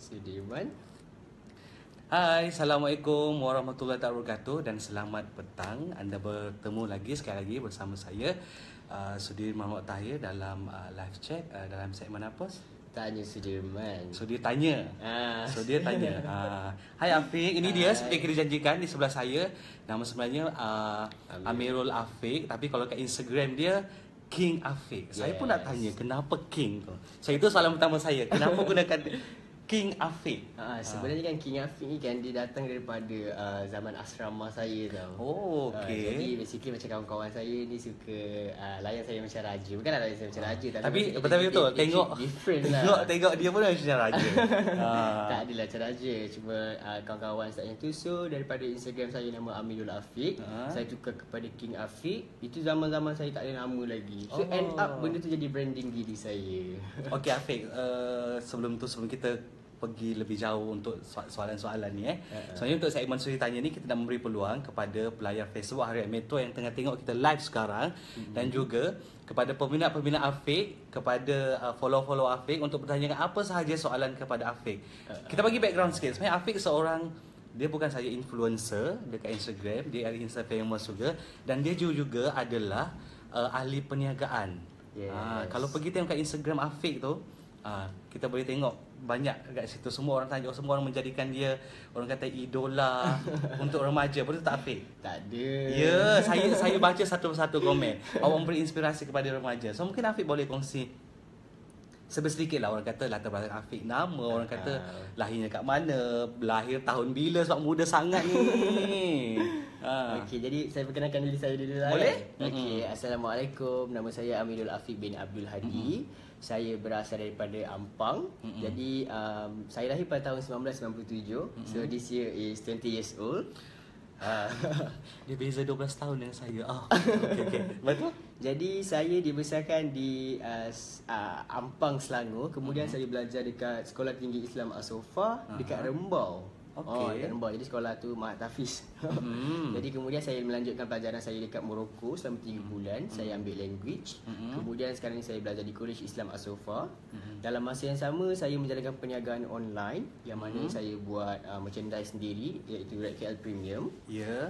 Sudirman. Hai, Assalamualaikum warahmatullahi wabarakatuh dan selamat petang. Anda bertemu lagi sekali lagi bersama saya Sudirman Muhammad Tahir dalam live chat dalam segmen apa? Tanya Sudirman. Sudir tanya. Sudir tanya. Hai Afiq, ini dia seperti yang dijanjikan di sebelah saya. Nama sebenarnya Amirul Afiq, tapi kalau kat Instagram dia King Afiq. Saya pun nak tanya kenapa King tu. Saya itu soalan pertama saya. Kenapa gunakan King Afiq? Sebenarnya kan King Afiq ni kan dia datang daripada zaman asrama saya tau. Oh, okey. Jadi basically macam kawan-kawan saya ni suka layan saya macam raja. Bukanlah layan saya macam raja, Tapi betul-betul tengok different lah. Tengok dia pun macam raja. Tak adalah macam raja. Cuma kawan-kawan saya tu. So daripada Instagram saya nama Amirul Afiq, saya tukar kepada King Afiq. Itu zaman-zaman saya tak ada nama lagi. So end up benda tu jadi branding diri saya. Okey Afiq, sebelum kita pergi lebih jauh untuk soalan-soalan ni Sebenarnya untuk segmen Suri Tanya ni kita nak memberi peluang kepada pelayar Facebook Harian Metro yang tengah tengok kita live sekarang dan juga kepada peminat-peminat Afiq, kepada follow-follow Afiq untuk bertanya apa sahaja soalan kepada Afiq. Kita bagi background sikit. Sebenarnya Afiq seorang, dia bukan saja influencer dekat Instagram, dia ada Insta famous juga dan dia juga adalah ahli perniagaan. Kalau pergi tengok kat Instagram Afiq tu, kita boleh tengok banyak kat situ, semua orang tanya, semua orang menjadikan dia, orang kata idola untuk remaja. Betul tak Afiq? Tak ada. Ya, saya baca satu persatu komen. Awak memberi inspirasi kepada remaja. So mungkin Afiq boleh kongsi sedikit lah, orang kata latar belakang Afiq, nama, orang kata lahirnya kat mana, lahir tahun bila sebab muda sangat ni. Okey, jadi saya perkenalkan diri saya dulu lah. Boleh? Okey, Assalamualaikum. Nama saya Amirul Afiq bin Abdul Hadi. Saya berasal daripada Ampang. Jadi saya lahir pada tahun 1997. So this year is 20 years old. Dia beza 12 tahun dengan saya. Okay. Betul? Jadi saya dibesarkan di Ampang, Selangor. Kemudian saya belajar dekat Sekolah Tinggi Islam As-Sofa dekat Rembau. Dekat Rembau. Jadi sekolah tu Mahat Hafiz. Jadi kemudian saya melanjutkan pelajaran saya dekat Morocco selama 3 bulan. Saya ambil language. Kemudian sekarang ni saya belajar di College Islam As-Sofa. Dalam masa yang sama saya menjalankan perniagaan online yang mana saya buat merchandise sendiri iaitu Red KL Premium.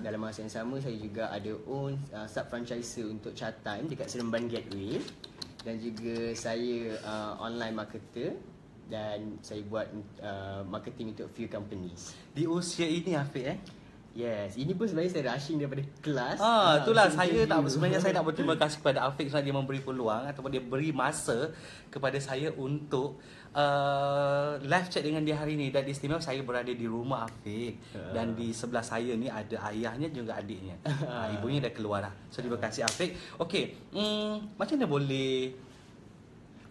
Dalam masa yang sama saya juga ada own sub-franchiser untuk chat time dekat Seremban Gateway. Dan juga saya online marketer dan saya buat marketing untuk few companies. Di usia ini Afiq Yes, ini pun sebenarnya saya rushing daripada kelas. Itulah sebenarnya saya nak berterima kasih kepada Afiq sebab dia memberi peluang ataupun dia beri masa kepada saya untuk live chat dengan dia hari ni. Dan istimewa saya berada di rumah Afiq dan di sebelah saya ni ada ayahnya juga adiknya. Ibunya dah keluar dah. So terima kasih Afiq. Okey, macam mana boleh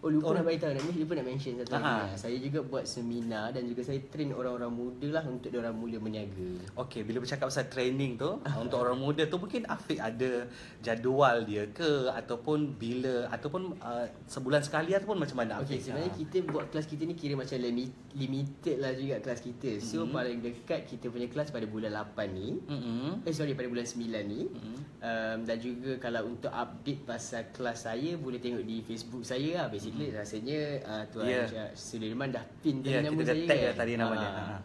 Lupa nak mention satu lagi. Saya juga buat seminar dan juga saya train orang-orang muda lah untuk diorang mula berniaga. Okey, bila bercakap pasal training tu untuk orang muda tu, mungkin Afiq ada jadual dia ke ataupun bila ataupun sebulan sekali ataupun macam mana Afiq? Okey, sebenarnya kita buat kelas kita ni kira macam limited lah juga kelas kita. So paling dekat kita punya kelas pada bulan 8 ni. Pada bulan 9 ni. Dan juga kalau untuk update pasal kelas saya boleh tengok di Facebook saya lah. Basically rasanya Tuan Sudirman dah pin nama kita saya tag kan? tadi namanya.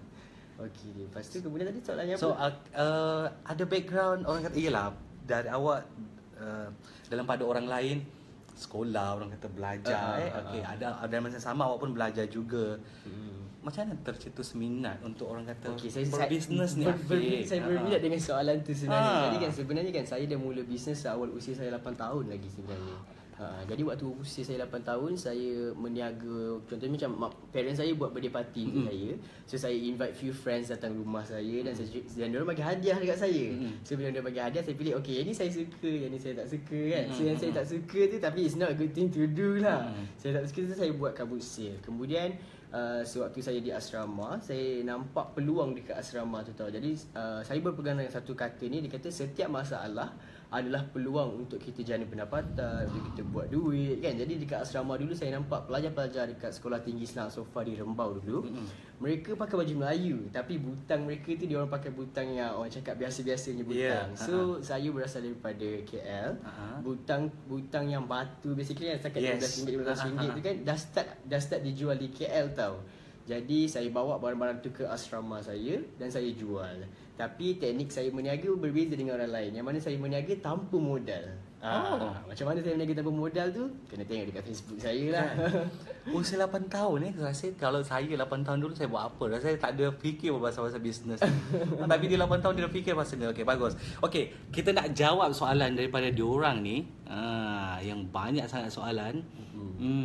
Okey, lepas tu kemudian tadi soalannya apa? So ada background orang kata iyalah dari awak dalam pada orang lain sekolah, orang kata belajar okey, ada masa sama awak pun belajar juga. Macam mana tercetus minat untuk orang kata berbisnes ni Afiq? Saya berminat dengan soalan tu sebenarnya. Jadi kan sebenarnya kan saya dah mula bisnes awal usia saya 8 tahun lagi sebenarnya. Jadi waktu usia saya 8 tahun saya meniaga, contohnya macam parents saya buat birthday party untuk saya. So saya invite few friends datang rumah saya dan diorang bagi hadiah dekat saya. So bila dia bagi hadiah saya pilih okey, yang ni saya suka, yang ni saya tak suka kan. So yang saya tak suka tu tapi it's not a good thing to do lah. Saya tak suka tu saya buat kabut sale. Kemudian sewaktu saya di asrama, saya nampak peluang dekat asrama tu tau. Jadi saya berpegang dengan satu kata ni, dia kata setiap masalah adalah peluang untuk kita jana pendapatan, untuk kita buat duit kan. Jadi dekat asrama dulu saya nampak pelajar-pelajar dekat Sekolah Tinggi Islam As-Sofa di Rembau dulu. Mereka pakai baju Melayu tapi butang mereka tu dia orang pakai butang yang orang cakap biasa-biasanya butang. So saya berasal daripada KL. Butang yang batu basically yang setakat RM15, RM15 tu kan dah start dijual di KL tau. Jadi saya bawa barang-barang tu ke asrama saya dan saya jual. Tapi teknik saya berniaga berbeza dengan orang lain. Yang mana saya berniaga tanpa modal. Macam mana saya berniaga tanpa modal tu? Kena tengok dekat Facebook saya lah. Usia 8 tahun Saya rasa kalau saya 8 tahun dulu saya buat apa? Saya tak ada fikir pasal bisnes. Tapi dia 8 tahun dia dah fikir pasal ni. Okey, bagus. Okey, kita nak jawab soalan daripada diorang ni. Yang banyak sangat soalan.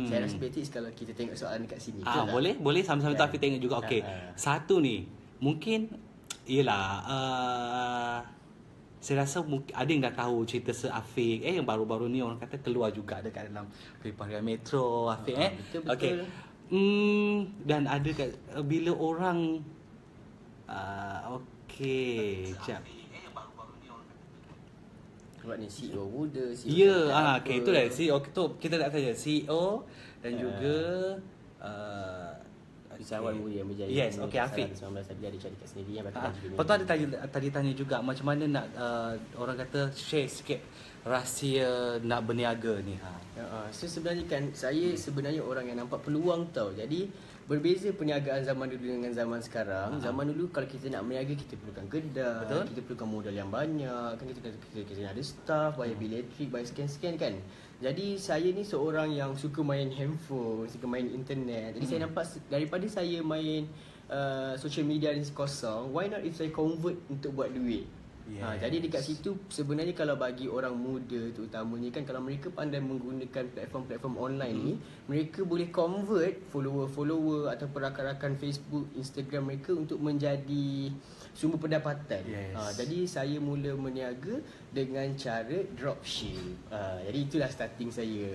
Saya rasa betis kalau kita tengok soalan dekat sini. Boleh sama-sama Afiq tengok juga. Okey. Satu ni, mungkin ialah saya rasa ada yang dah tahu cerita Afiq yang baru-baru ni orang kata keluar juga dekat dalam Harian Metro Afiq Betul. Okey. Dan ada bila orang okey, jap. Sebab ni CEO muda, CEO. Ya, okey, itu dah CEO tu kita nak tanya CEO dan juga usahawan muda yang berjaya. Yes, okey Afiq. 19 dia ada cari kat sendiri yang bakal jadi. Lepas tu ada tadi tanya juga macam mana nak orang kata share sikit rahsia nak berniaga ni. So sebenarnya kan saya sebenarnya orang yang nampak peluang tau. Jadi berbeza perniagaan zaman dulu dengan zaman sekarang. Zaman dulu kalau kita nak berniaga kita perlukan kedai, betul, kita perlukan modal yang banyak, kan kita ada staff, bayar bil elektrik, bayar sekian-sekian kan. Jadi saya ni seorang yang suka main handphone, suka main internet. Jadi saya nampak daripada saya main social media ni kosong, why not if saya convert untuk buat duit? Yes. Jadi dekat situ sebenarnya kalau bagi orang muda terutamanya kan, kalau mereka pandai menggunakan platform-platform online ni, mereka boleh convert follower-follower ataupun rakan-rakan Facebook, Instagram mereka untuk menjadi sumber pendapatan. Yes. Jadi saya mula berniaga dengan cara dropship. Jadi itulah starting saya.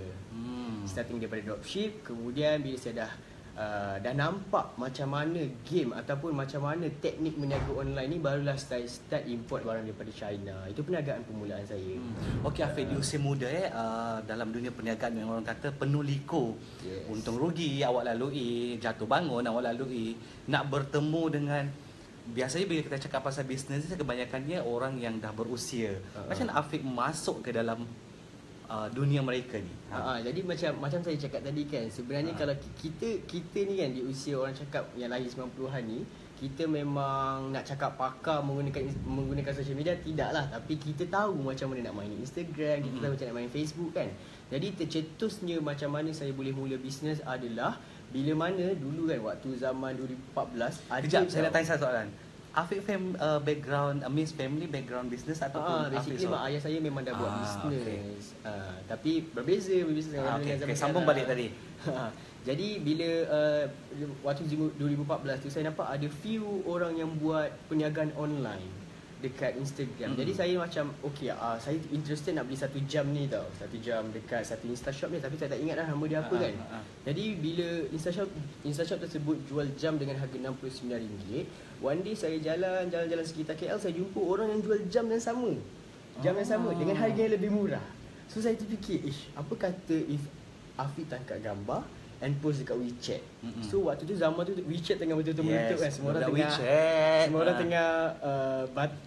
Starting daripada dropship, kemudian bila saya dah nampak macam mana game ataupun macam mana teknik berniaga online ni, barulah saya start import barang daripada China. Itu perniagaan permulaan saya. Okey Afiq, di usia muda dalam dunia perniagaan yang orang kata penuh liku. Yes. Untung rugi awak lalui, jatuh bangun awak lalui, nak bertemu dengan, biasanya bila kita cakap pasal bisnes ni kebanyakannya orang yang dah berusia. Macam mana Afiq masuk ke dalam dunia mereka ni? Jadi macam saya cakap tadi kan, sebenarnya kalau kita ni kan di usia orang cakap yang lahir 90-an ni, kita memang nak cakap pakar menggunakan social media, tidaklah, tapi kita tahu macam mana nak main Instagram, kita tahu macam nak main Facebook kan. Jadi tercetusnya macam mana saya boleh mula bisnes adalah bila mana dulu kan waktu zaman 2014 Sekejap, saya nak tanya satu soalan. Afiq background, family background business ataupun basically mak ayah saya memang dah buat bisnes. Tapi berbeza dengan zaman sambung balik tadi. Jadi bila waktu 2014 tu saya nampak ada few orang yang buat perniagaan online dekat Instagram. Jadi saya macam saya interested nak beli 1 jam ni tau. 1 jam dekat satu Instashop ni, tapi saya tak ingat dah nama dia apa kan. Jadi bila Instashop tersebut jual jam dengan harga RM69, one day saya jalan sekitar KL, saya jumpa orang yang jual jam yang sama. Jam yang sama dengan harga yang lebih murah. So saya terfikir, apa kata if Afiq tangkap gambar and post dekat WeChat. So waktu tu zaman tu WeChat tengah betul-betul meletup kan. Semua orang tengah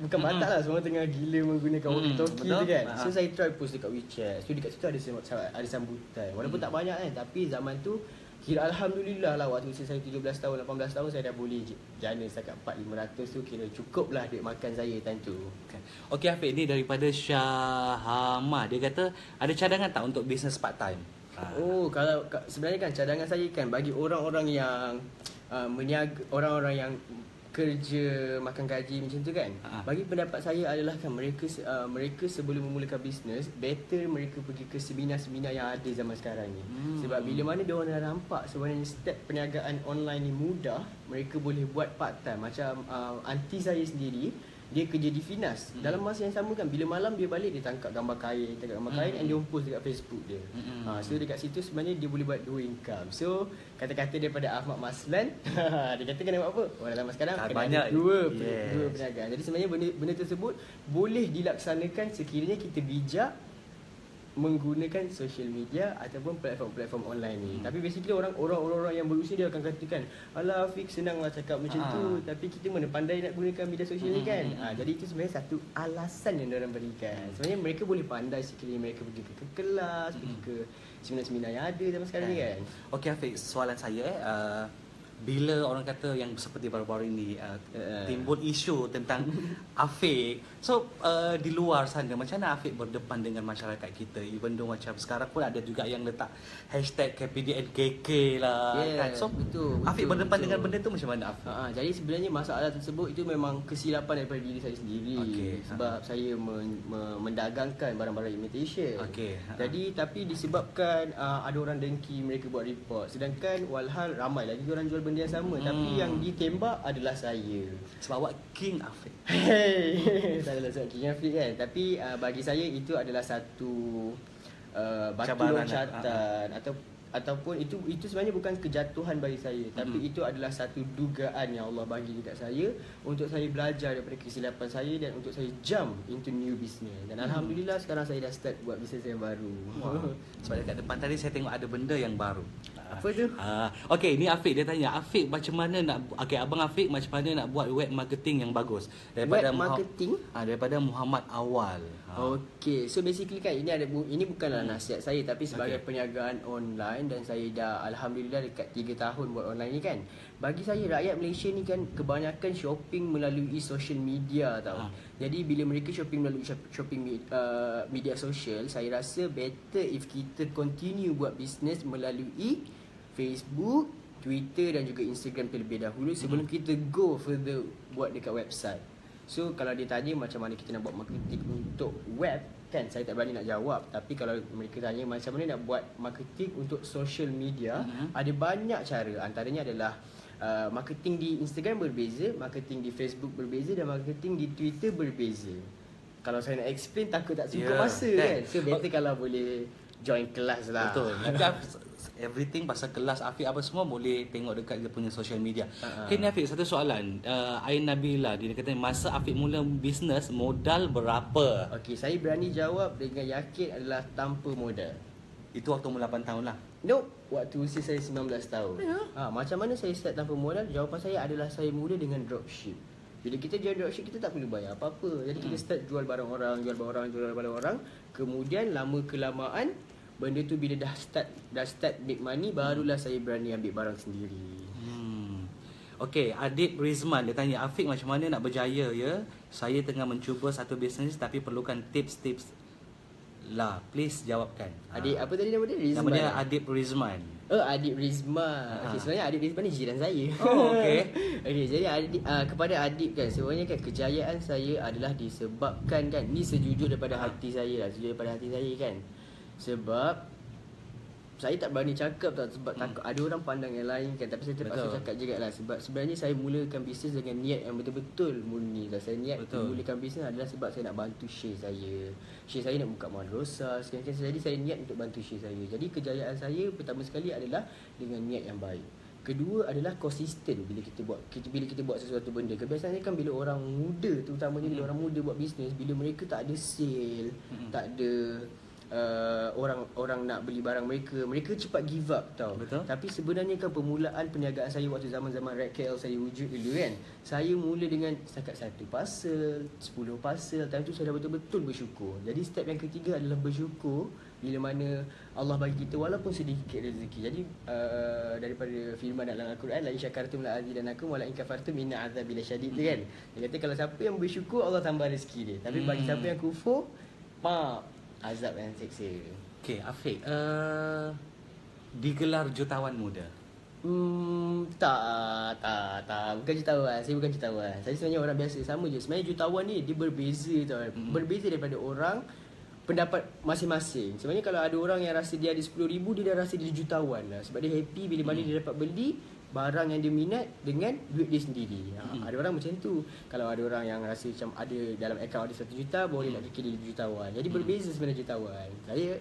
bukan batak lah, semua orang tengah gila menggunakan walkie-talkie tu kan. So saya try post dekat WeChat. So dekat situ ada sambutan. Walaupun tak banyak kan, tapi zaman tu kira alhamdulillah lah, waktu usia saya 17 tahun, 18 tahun saya dah boleh jana setakat 400-500 tu, kira cukup lah duit makan saya time tu. Okey Afiq, ni daripada Syahama, dia kata ada cadangan tak untuk bisnes part time? Kalau sebenarnya kan cadangan saya kan bagi orang-orang yang meniaga, orang-orang yang kerja makan gaji macam tu kan. Bagi pendapat saya adalah kan mereka sebelum memulakan bisnes, better mereka pergi ke seminar-seminar yang ada zaman sekarang ni. Sebab bila mana dia orang dah nampak sebenarnya step perniagaan online ni mudah, mereka boleh buat part time. Macam aunty saya sendiri, dia kerja di Finas. Dalam masa yang sama kan, bila malam dia balik, dia tangkap gambar kain and dia post dekat Facebook dia. So dekat situ sebenarnya dia boleh buat 2 income. So kata-kata daripada Ahmad Maslan, dia kata kena buat apa? Orang dalam sekarang kena banyak ada dua perniagaan. Jadi sebenarnya benda tersebut boleh dilaksanakan sekiranya kita bijak menggunakan social media ataupun platform-platform online ni. Tapi basically orang-orang yang berusia dia akan katakan, "Alah Afiq, senanglah cakap macam tu, tapi kita mana pandai nak gunakan media sosial ni kan." Jadi itu sebenarnya satu alasan yang diorang berikan. Sebenarnya mereka boleh pandai sekiranya mereka pergi ke kelas, pergi ke seminar-seminar yang ada zaman sekarang ni kan. Okey Afiq, soalan saya bila orang kata yang seperti baru-baru ini timbul isu tentang Afiq, so di luar sana macam mana Afiq berdepan dengan masyarakat kita, even though macam sekarang pun ada juga yang letak hashtag KPDNKK lah, kan? So betul, Afiq berdepan dengan benda tu macam mana Afiq? Jadi sebenarnya masalah tersebut itu memang kesilapan daripada diri saya sendiri. Sebab saya mendagangkan barang-barang imitation. Jadi tapi disebabkan ada orang dengki, mereka buat report, sedangkan walhal ramai lagi orang jual benda yang sama, tapi yang ditembak adalah saya. Sebab awak King Afiq. Saya adalah sebab King Afiq kan. Tapi bagi saya itu adalah satu batu loncatan ataupun itu sebenarnya bukan kejatuhan bagi saya, tapi itu adalah satu dugaan yang Allah bagi dekat saya untuk saya belajar daripada kesilapan saya dan untuk saya jump into new business. Dan alhamdulillah sekarang saya dah start buat bisnes yang baru. Sebab dekat depan tadi saya tengok ada benda yang baru. Apa tu? Okey, ni Afiq dia tanya, Afiq macam mana nak abang Afiq macam mana nak buat web marketing yang bagus? Daripada web marketing? Daripada Muhammad Awal. Okey, so basically kan ini bukanlah nasihat saya, tapi sebagai perniagaan online, dan saya dah alhamdulillah dekat 3 tahun buat online ni kan. Bagi saya rakyat Malaysia ni kan kebanyakan shopping melalui social media tau. Jadi bila mereka shopping melalui media sosial, saya rasa better if kita continue buat bisnes melalui Facebook, Twitter dan juga Instagram terlebih dahulu sebelum kita go further buat dekat website. So kalau dia tanya macam mana kita nak buat marketing untuk web kan, saya tak berani nak jawab. Tapi kalau mereka tanya macam mana nak buat marketing untuk social media, ada banyak cara. Antaranya adalah marketing di Instagram berbeza, marketing di Facebook berbeza dan marketing di Twitter berbeza. Kalau saya nak explain takut tak cukup masa kan. So better kalau boleh join kelas lah. Betul. Everything pasal kelas Afiq apa semua boleh tengok dekat dia punya social media. Okay, ni Afiq, satu soalan. Ain Nabila dia kata masa Afiq mula bisnes modal berapa? Okey, saya berani jawab dengan yakin adalah tanpa modal. Itu waktu umur 8 tahun lah. Nope, waktu usia saya 19 tahun. Macam mana saya start tanpa modal? Jawapan saya adalah saya mula dengan dropship. Bila kita jual dropship, kita tak perlu bayar apa-apa. Jadi kita start jual barang orang. Kemudian lama kelamaan benda tu bila dah start make money, barulah saya berani ambil barang sendiri. Okey, Adib Rizman dia tanya, Afiq macam mana nak berjaya ya? Saya tengah mencuba satu bisnes tapi perlukan tips-tips lah. Please jawabkan. Adik apa tadi nama dia? Rizman. Nama dia Adib Rizman. Adib Rizman. Okey, sebenarnya Adib Rizman ni jiran saya. Okey. Okey, jadi kepada Adib kan, sebenarnya kan kejayaan saya adalah disebabkan kan, ni sejujur daripada hati saya lah, kan. Sebab saya tak berani cakap tak, sebab takut ada orang pandang yang lain kan. Tapi saya terpaksa cakap juga lah. Sebab sebenarnya saya mulakan bisnes dengan niat yang betul-betul murni lah. Saya niat mulakan bisnes adalah sebab saya nak bantu syekh saya. Syekh saya nak buka madrasah sekian-sekian. Jadi saya niat untuk bantu syekh saya. Jadi kejayaan saya pertama sekali adalah dengan niat yang baik. Kedua adalah konsisten bila kita buat sesuatu benda. Kebiasaannya kan bila orang muda, terutamanya bila orang muda buat bisnes, bila mereka tak ada sale, tak ada orang nak beli barang mereka cepat give up tau. Tapi sebenarnya kan permulaan perniagaan saya waktu zaman-zaman Red KL saya wujud dulu kan, saya mula dengan setakat 1 parcel, 10 parcel. Time tu saya dah betul-betul bersyukur. Jadi step yang ketiga adalah bersyukur bila mana Allah bagi kita walaupun sedikit rezeki. Jadi daripada firman dalam Al-Quran, la in syakartum la azidannakum wa la in kafartum inna azabi lasyadid kan. Dia kata kalau siapa yang bersyukur Allah tambah rezeki dia. Tapi bagi siapa yang kufur, azab yang seksa. Okey, Afiq, digelar jutawan muda. Tak. Bukan jutawan. Saya bukan jutawan. Saya sebenarnya orang biasa. Sama je. Sebenarnya jutawan ni dia berbeza tau. Berbeza daripada orang pendapat masing-masing. Sebenarnya kalau ada orang yang rasa dia ada 10,000, dia dah rasa dia jutawan lah. Sebab dia happy bila mana dia dapat beli barang yang dia minat dengan duit dia sendiri. Ada orang macam tu. Kalau ada orang yang rasa macam ada dalam akaun ada 1 juta, boleh nak fikir dia jutawan. Jadi berbeza sebenarnya jutawan.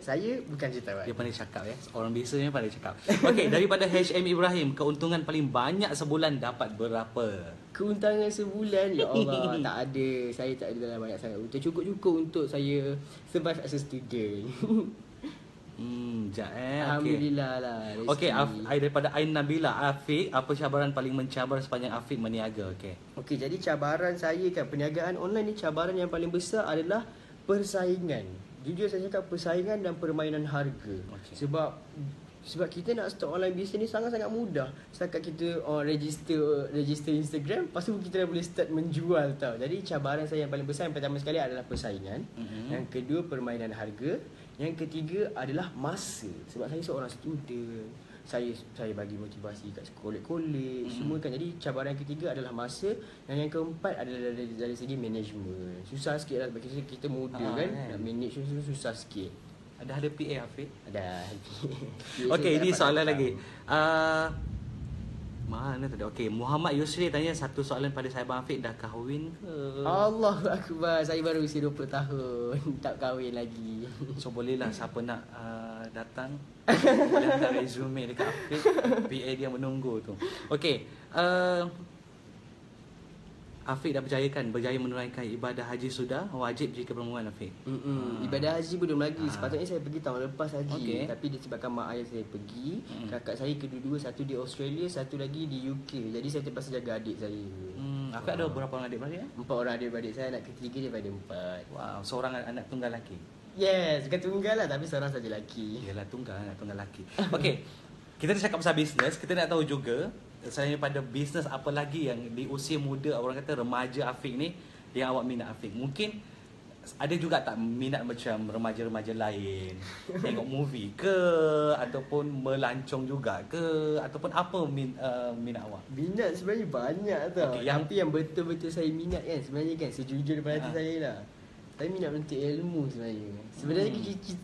Saya bukan jutawan. Dia pandai cakap ya. Orang biasanya pandai cakap. Okey, daripada HM Ibrahim, keuntungan paling banyak sebulan dapat berapa? Keuntungan sebulan, ya Allah, tak ada. Saya tak ada dalam banyak sangat. Cukup-cukup untuk saya survive as a student. Alhamdulillah lah. Okey, daripada Ain Nabila, Afiq, apa cabaran paling mencabar sepanjang Afiq berniaga? Okey, jadi cabaran saya kan, perniagaan online ni cabaran yang paling besar adalah persaingan. Jujur saya cakap persaingan dan permainan harga. Sebab Sebab kita nak start online business ni sangat-sangat mudah. Setakat kita register Instagram, lepas tu kita dah boleh start menjual tau. Jadi cabaran saya yang paling besar yang pertama sekali adalah persaingan. Yang kedua permainan harga. Yang ketiga adalah masa. Sebab saya seorang student. Saya bagi motivasi kat kolej-kolej semua kan. Jadi cabaran yang ketiga adalah masa. Dan yang keempat adalah dari segi management. Susah sikit lah sebab kita muda kan. Nak manage tu susah sikit. Ada PA Afiq? Ada. Okey, ini soalan lagi. Mana tadi? Okey, Muhammad Yusri tanya satu soalan pada saya, Abang Afiq dah kahwin ke? Allahu Akbar. Saya baru usia 20 tahun. Tak kahwin lagi. So bolehlah siapa nak datang boleh hantar resume dekat Afiq. PA dia menunggu tu. Okey, Afiq dah berjaya menunaikan ibadah haji sudah, wajib jika perempuan Afiq. Ibadah haji belum lagi. Sepatutnya saya pergi tahun lepas haji. Okey. Tapi disebabkan mak ayah saya pergi, kakak saya kedua-dua, satu di Australia, satu lagi di UK. Jadi saya terpaksa jaga adik saya. Afiq ada berapa orang adik-beradik? 4 orang adik-beradik saya, anak ketiga daripada 4. Wow, seorang anak tunggal lelaki. Yes, bukan tunggal lah tapi seorang saja lelaki. Yalah, anak tunggal lelaki. Okey. Kita dah cakap pasal bisnes, kita nak tahu juga selain pada bisnes apa lagi yang di usia muda, orang kata remaja Afiq ni, yang awak minat Afiq. Mungkin ada juga tak minat macam remaja-remaja lain, tengok movie ke, ataupun melancong juga ke, ataupun apa minat awak? Minat sebenarnya banyak tau. Okey, Tapi yang betul-betul saya minat kan, sebenarnya kan sejujur daripada hati saya lah, saya minat menuntut ilmu sebenarnya. Sebenarnya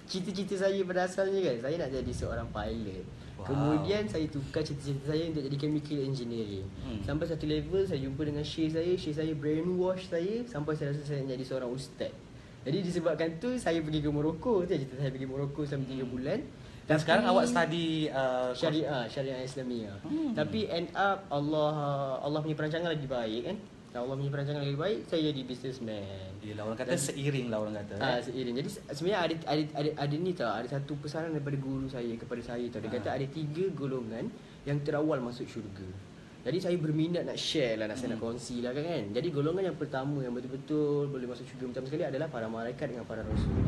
cita-cita saya pada asalnya kan, saya nak jadi seorang pilot. Wow. Kemudian saya tukar cita-cita saya untuk jadi chemical engineering. Sampai satu level saya jumpa dengan syekh saya brainwash saya sampai saya rasa saya nak jadi seorang ustaz. Jadi disebabkan tu saya pergi ke Morocco. Tu cita saya pergi Morocco selama 3 bulan. Dan sekarang awak study Syariah Islamiah. Tapi end up Allah punya perancangan lagi baik kan. Allah punya perancangan lagi baik, saya jadi businessman. Yelah, orang kata seiring lah orang kata. Seiring. Jadi sebenarnya ada ni tau, ada satu pesanan daripada guru saya kepada saya tau. Dia kata ada 3 golongan yang terawal masuk syurga. Jadi saya berminat nak share lah, saya nak kongsi lah kan. Jadi golongan yang pertama yang betul-betul boleh masuk syurga pertama sekali adalah para malaikat dengan para rasul.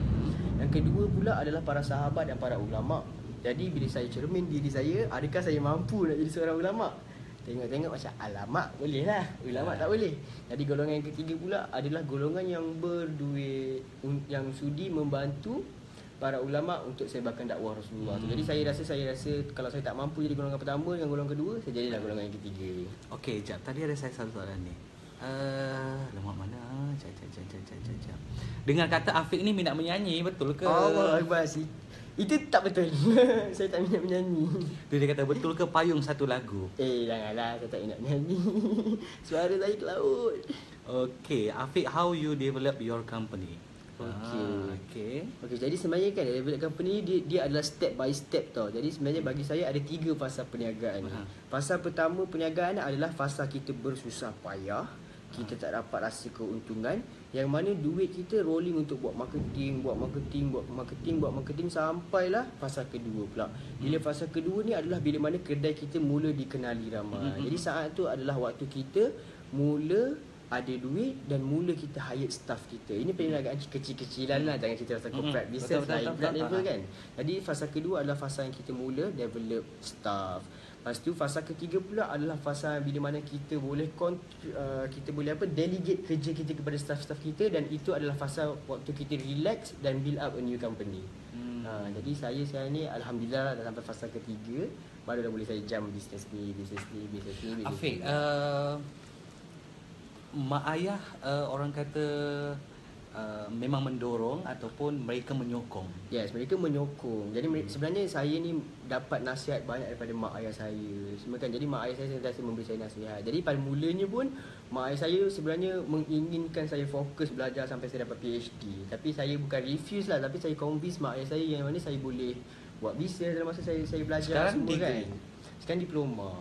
Yang kedua pula adalah para sahabat dan para ulama. Jadi bila saya cermin diri saya, adakah saya mampu nak jadi seorang ulama? Tengok-tengok macam alamak boleh lah, ulama tak boleh. Jadi golongan yang ketiga pula adalah golongan yang berduit, yang sudi membantu para ulama untuk sebarkan dakwah Rasulullah. Jadi saya rasa kalau saya tak mampu jadi golongan pertama dengan golongan kedua, saya jadilah golongan yang ketiga. Okey, jap. Tadi ada saya satu soalan ni. Lemak mana? Jap. Dengar kata Afiq ni minat menyanyi, betul ke? Allah Akbar. Itu tak betul. Saya tak minat menyanyi. Tu dia kata betul ke payung satu lagu? Janganlah, saya tak minat menyanyi. Suara saya ke laut. Okay, Afiq, how you develop your company? Okay, jadi sebenarnya kan develop company dia adalah step by step tau. Jadi sebenarnya bagi saya ada 3 fasa perniagaan ni. Fasa pertama perniagaan adalah fasa kita bersusah payah. Kita tak dapat rasa keuntungan, yang mana duit kita rolling untuk buat marketing sampailah fasa kedua pula. Bila fasa kedua ni adalah bila mana kedai kita mula dikenali ramai. Jadi saat tu adalah waktu kita mula ada duit dan mula kita hire staff kita. Ini perniagaan kecil-kecilan lah, jangan kita rasa corporate business lah, level kan. Jadi fasa kedua adalah fasa yang kita mula develop staff. Lepas tu fasa ketiga pula adalah fasa bila mana kita boleh delegate kerja kita kepada staff-staff kita, dan itu adalah fasa waktu kita relax dan build up a new company. Jadi saya sekarang ni alhamdulillah dah sampai fasa ketiga, baru dah boleh saya jump bisnes ni. Afiq, mak ayah orang kata memang mendorong ataupun mereka menyokong? Yes, mereka menyokong. Jadi sebenarnya saya ni dapat nasihat banyak daripada mak ayah saya semua kan. Jadi mak ayah saya sentiasa memberi saya nasihat. Jadi pada mulanya pun mak ayah saya sebenarnya menginginkan saya fokus belajar sampai saya dapat PhD. Tapi saya bukan refuse lah, tapi saya convince mak ayah saya yang mana saya boleh buat bisnes dalam masa saya belajar. Sekarang semua kan. Sekarang diploma.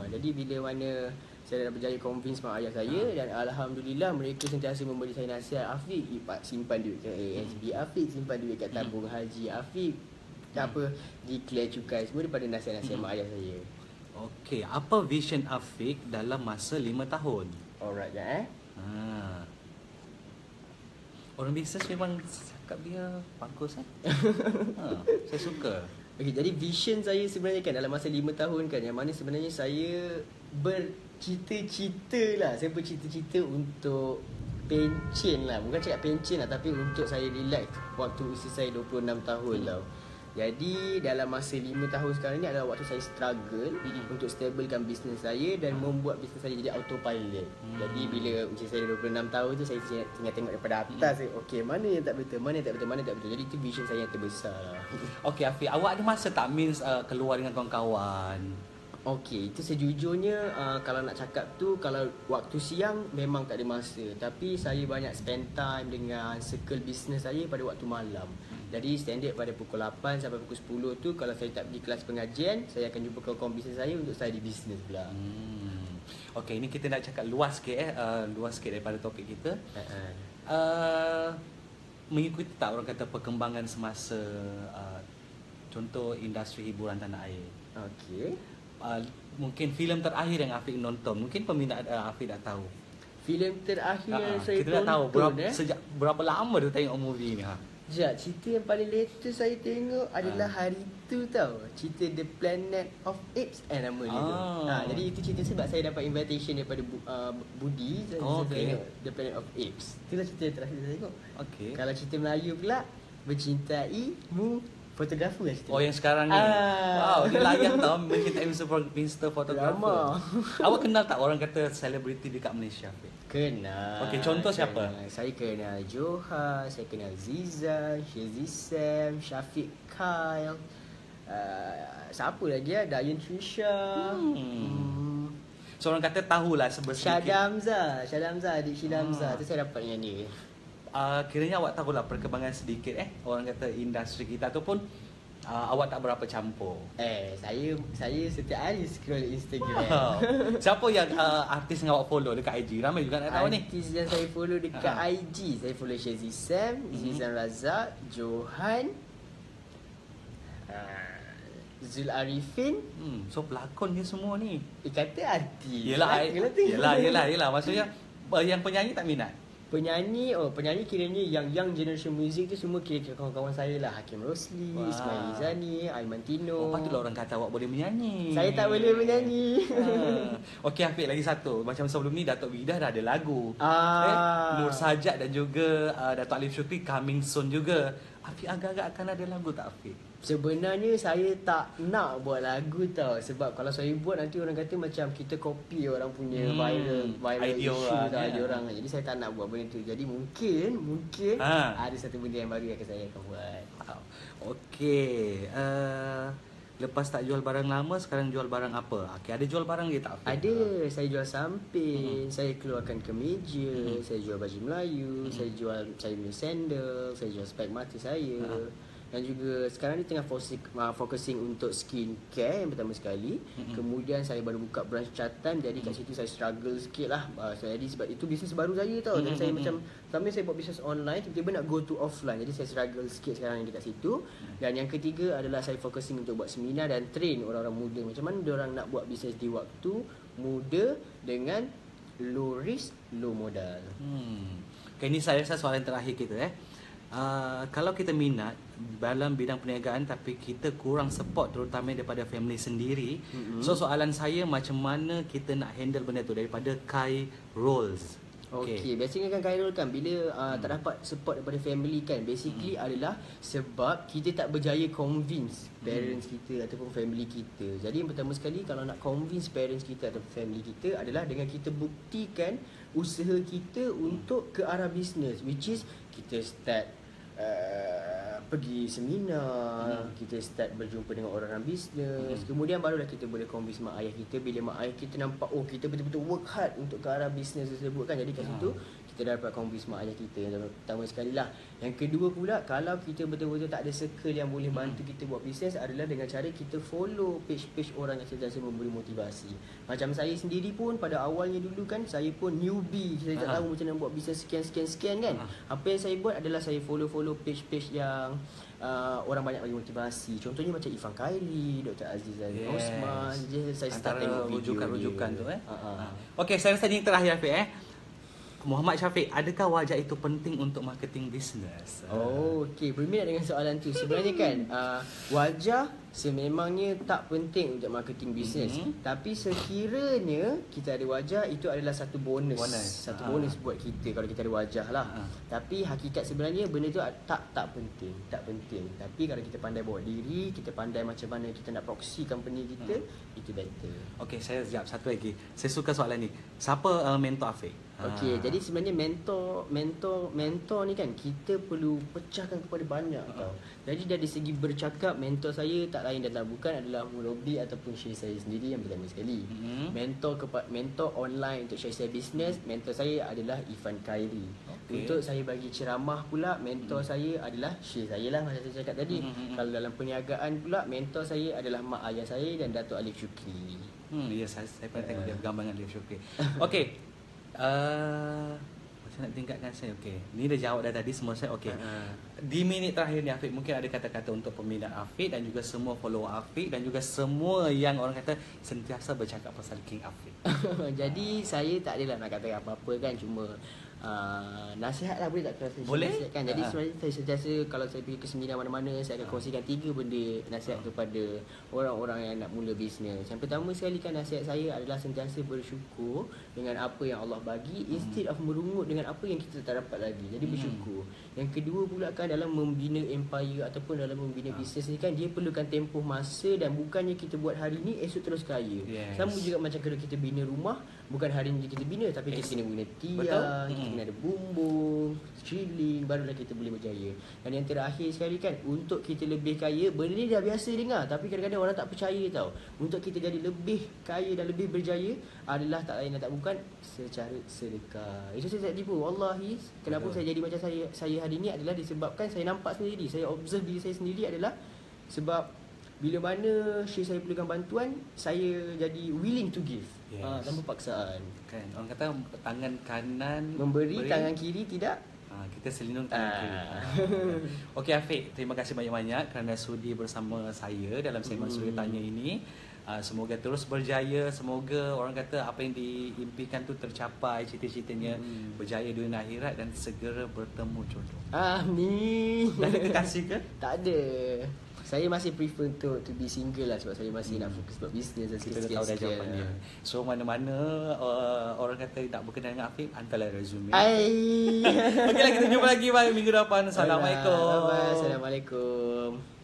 Jadi bila mana saya dah berjaya convince mak ayah saya, dan alhamdulillah mereka sentiasa memberi saya nasihat. Afiq, simpan duit kat ASB, Afiq simpan duit kat tabung haji, Afiq declare cukai, semua daripada nasihat-nasihat mak ayah saya. Okey, apa vision Afiq dalam masa 5 tahun? Alright Orang bisnes memang cakap dia bagus Saya suka. Okay, jadi vision saya sebenarnya kan dalam masa 5 tahun kan, yang mana sebenarnya saya bercita-cita lah. Saya bercita-cita untuk pencen lah. Bukan cakap pencen lah, tapi untuk saya relax waktu usia saya 26 tahun tau. Jadi dalam masa 5 tahun sekarang ni adalah waktu saya struggle untuk stablekan bisnes saya dan membuat bisnes saya jadi autopilot. Jadi bila usia saya 26 tahun tu, saya tengah tengok daripada atas, okay, mana yang tak betul, mana yang tak betul, mana yang tak betul. Jadi itu vision saya yang terbesar lah. Okay Afiq, awak ada masa tak keluar dengan kawan-kawan? Okay, itu sejujurnya kalau nak cakap tu, kalau waktu siang memang tak ada masa. Tapi saya banyak spend time dengan circle business saya pada waktu malam. Jadi standard pada pukul 8 sampai pukul 10 tu, kalau saya tak pergi kelas pengajian, saya akan jumpa kawan-kawan bisnes saya untuk study business pula. Okay, ini kita nak cakap luas sikit luas sikit daripada topik kita. Mengikuti tak orang kata perkembangan semasa contoh industri hiburan tanah air? Okay. Mungkin filem terakhir yang Afiq nonton, mungkin peminat Afiq dah tahu. Filem terakhir yang saya kita dah tahu tonton sejak berapa lama tu tengok movie ni. Sekejap, cerita yang paling latest saya tengok adalah hari tu tau. Cerita The Planet of Apes nama dia tu. Jadi itu cerita sebab saya dapat invitation daripada Budi. Saya tengok The Planet of Apes. Itulah cerita yang terakhir saya tengok. Kalau cerita Melayu pula, Mencintaimu Fotografer lah cerita. Oh, yang sekarang ni. Wow, dia layan tau, Mencintaimu Mr. Fotografer. Awak kenal tak orang kata selebriti dekat Malaysia? Kenal. Okey, contoh siapa? Saya kenal Johan, saya kenal Zizan, Shazzy Sam, Syafiq Kyle. Siapa lagi ya? Dayan Trisha. So orang kata tahulah sedikit. Syada Hamzah, adik Syada Hamzah. Tu saya dapat dengan dia. Kiranya awak tahulah perkembangan sedikit orang kata industri kita ataupun awak tak berapa campur. Saya setiap hari scroll Instagram. Siapa yang artis yang awak follow dekat IG? Ramai juga nak tahu ni. Artis yang saya follow dekat IG, saya follow Shazzy Sam, Zizan Razak, Johan, Zul Arifin. So pelakon dia semua ni. Kata artis. Yelah. Maksudnya yang penyanyi tak minat. Penyanyi kiranya yang young generation music tu semua kira kawan-kawan saya lah. Hakim Rosli, Ismail Izani, Aiman Tino. Patutlah orang kata awak boleh menyanyi. Saya tak boleh menyanyi. Okey Afiq, lagi satu. Macam sebelum ni Datuk Vida dah ada lagu. Nur Sajak dan juga Datuk Alif Syukri coming soon juga. Afiq agak-agak akan ada lagu tak Afiq? Sebenarnya saya tak nak buat lagu tau. Sebab kalau saya buat nanti orang kata macam kita copy orang punya viral idea issue orang, idea orang. Jadi saya tak nak buat benda tu. Jadi mungkin ada satu benda yang baru yang saya akan buat. Okey. Lepas tak jual barang lama, sekarang jual barang apa? Okey, ada jual barang ke tak Afiq? Ada. Saya jual samping, saya keluarkan kemeja, saya jual baju Melayu, saya punya sandal, saya jual spek mata saya. Dan juga sekarang ni tengah focusing untuk skincare yang pertama sekali. Kemudian saya baru buka branch catatan. Jadi kat situ saya struggle sikit lah. Jadi sebab itu bisnes baru saya tau. Dan saya macam sambil saya buat bisnes online, tiba-tiba nak go to offline. Jadi saya struggle sikit sekarang dekat situ. Dan yang ketiga adalah saya focusing untuk buat seminar dan train orang-orang muda. Macam mana diorang nak buat bisnes di waktu muda dengan low risk, low modal. Okay, ini saya rasa soalan terakhir kita kalau kita minat dalam bidang perniagaan tapi kita kurang support terutama daripada family sendiri. So soalan saya, macam mana kita nak handle benda tu daripada Kai roles? Okay, biasanya kan Khairul kan bila tak dapat support daripada family kan, basically adalah sebab kita tak berjaya convince parents kita ataupun family kita. Jadi yang pertama sekali, kalau nak convince parents kita atau family kita adalah dengan kita buktikan usaha kita untuk ke arah bisnes, which is kita start pergi seminar, kita start berjumpa dengan orang-orang bisnes. Kemudian barulah kita boleh convince mak ayah kita. Bila mak ayah kita nampak kita betul-betul work hard untuk ke arah bisnes tersebut kan, jadi kat situ kita dapat convince mak ayah kita. Yang pertama sekali lah. Yang kedua pula, kalau kita betul-betul tak ada circle yang boleh bantu kita buat bisnes, adalah dengan cara kita follow page-page orang yang sentiasa memberi motivasi. Macam saya sendiri pun pada awalnya dulu kan, saya pun newbie, saya tak tahu macam mana buat bisnes sekian kan. Apa yang saya buat adalah saya follow page-page yang orang banyak bagi motivasi. Contohnya macam Ifan Kaili, Dr. Aziz Osman. Saya start tengok video rujukan tu Okey, saya rasa ini terakhir Afiq Muhammad Syafiq, adakah wajah itu penting untuk marketing bisnes? Okey, berminat dengan soalan tu. Sebenarnya kan wajah sememangnya tak penting untuk marketing bisnes. Tapi sekiranya kita ada wajah, itu adalah satu bonus. Bonus buat kita kalau kita ada wajah lah. Tapi hakikat sebenarnya benda tu tak penting. Tapi kalau kita pandai bawa diri, kita pandai macam mana kita nak proxy company kita, itu better. Okey, saya jawab satu lagi. Saya suka soalan ni. Siapa mentor Afiq? Okey, jadi sebenarnya mentor ni kan kita perlu pecahkan kepada banyak tau. Jadi dari segi bercakap, mentor saya tak lain dan tak bukan adalah Murobi ataupun Syekh saya sendiri yang pertama sekali. Mentor online untuk Syekh saya business, mentor saya adalah Ifan Khairi. Untuk saya bagi ceramah pula, mentor saya adalah Syekh saya lah macam saya cakap tadi. Kalau dalam perniagaan pula, mentor saya adalah mak ayah saya dan Datuk Alif Syukri. Ya, saya pernah tengok dia bergambar dengan Alif Syukri. Okey. Macam nak tingkatkan saya. Okey. Ni dah jawab dah tadi semua saya. Okey. Di minit terakhir ni Afiq, mungkin ada kata-kata untuk peminat Afiq dan juga semua follower Afiq dan juga semua yang orang kata sentiasa bercakap pasal King Afiq. Jadi saya tak adalah nak kata apa-apa kan, cuma nasihat lah, boleh tak kalau saya nasihatkan. Jadi sebenarnya saya sentiasa kalau saya pergi ke seminar mana-mana, saya akan kongsikan 3 benda nasihat kepada orang-orang yang nak mula bisnes. Yang pertama sekali kan, nasihat saya adalah sentiasa bersyukur dengan apa yang Allah bagi, instead of merungut dengan apa yang kita tak dapat lagi. Jadi bersyukur. Yang kedua pula kan, dalam membina empire ataupun dalam membina bisnes ni kan, dia perlukan tempoh masa dan bukannya kita buat hari ni esok terus kaya. Sama juga macam kalau kita bina rumah, bukan hari ni kita bina, tapi kita kena guna tiang, kita kena ada bumbung, ceiling, barulah kita boleh berjaya. Dan yang terakhir sekali kan, untuk kita lebih kaya, benda ni dah biasa dengar, tapi kadang-kadang orang tak percaya tau. Untuk kita jadi lebih kaya dan lebih berjaya adalah tak lain dan tak bukan secara sedekah. Itu saya tak tipu. Wallahi, kenapa saya jadi macam saya hari ni adalah disebabkan saya nampak sendiri, saya observe diri saya sendiri adalah sebab bila mana Syekh saya perlukan bantuan, saya jadi willing to give. Tanpa paksaan. Kan orang kata tangan kanan memberi, tangan kiri tidak. Kita selindung tangan kiri. Okey Afiq, terima kasih banyak-banyak kerana sudi bersama saya dalam segmen Suri Tanya ini. Semoga terus berjaya. Semoga orang kata apa yang diimpikan tu tercapai, cita-citanya berjaya dunia akhirat dan segera bertemu jodoh. Amin. Dah ada kekasih ke? Tak ada. Saya masih prefer untuk to be single lah, sebab saya masih nak fokus buat bisnes dan kita dah tahu dah jawapan dia. So mana-mana orang kata tak berkenan dengan Afiq, hantarlah resume. Okeylah, kita jumpa lagi minggu depan. Assalamualaikum. Assalamualaikum.